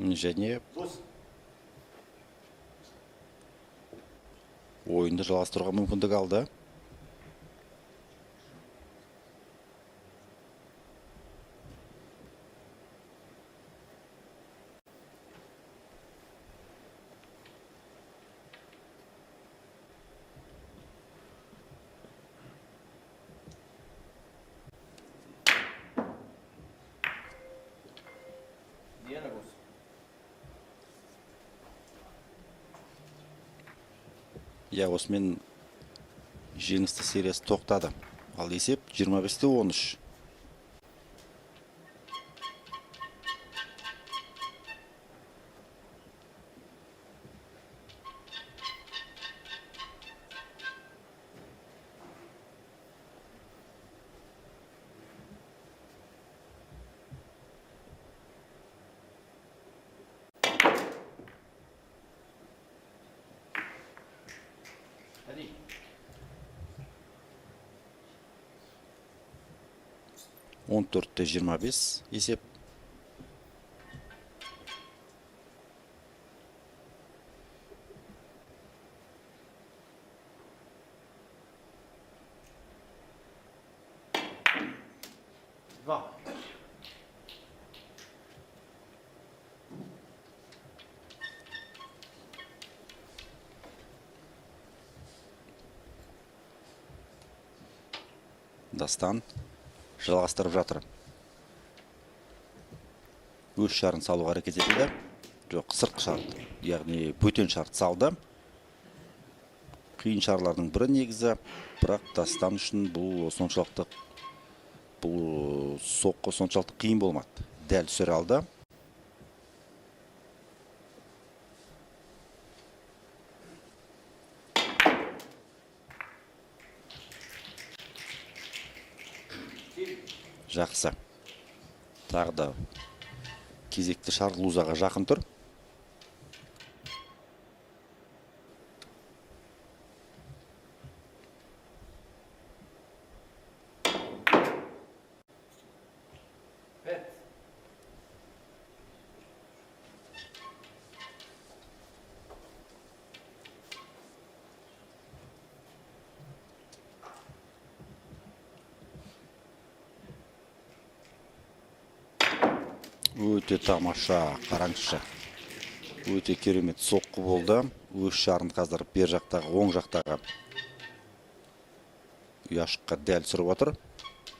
және ойынды жалғастыруға мүмкіндік алды. Осымен жеңісті сериясы тоқтады. Ал есеп 25-13. Он 14-25 есеп. Дастан жалғастырып жатыр. Өз шарын салуға әрекет етеді. Жоқ, сыртқы шарт, яғни бөтен шарт салды. Қиын шарлардың бірі негізі, бірақ Дастан үшін бұл соққы соншалықты қиын болмады. Дәл түсіре алды. Жақсы. Тағы да кезекті шар лузаға жақын тұр. Өте тамаша, қараңызшы. Өте керемет соққы болды. Өз шарын қазір бер жақтағы, оң жақтағы ұяшыққа дәл түсіріп отыр.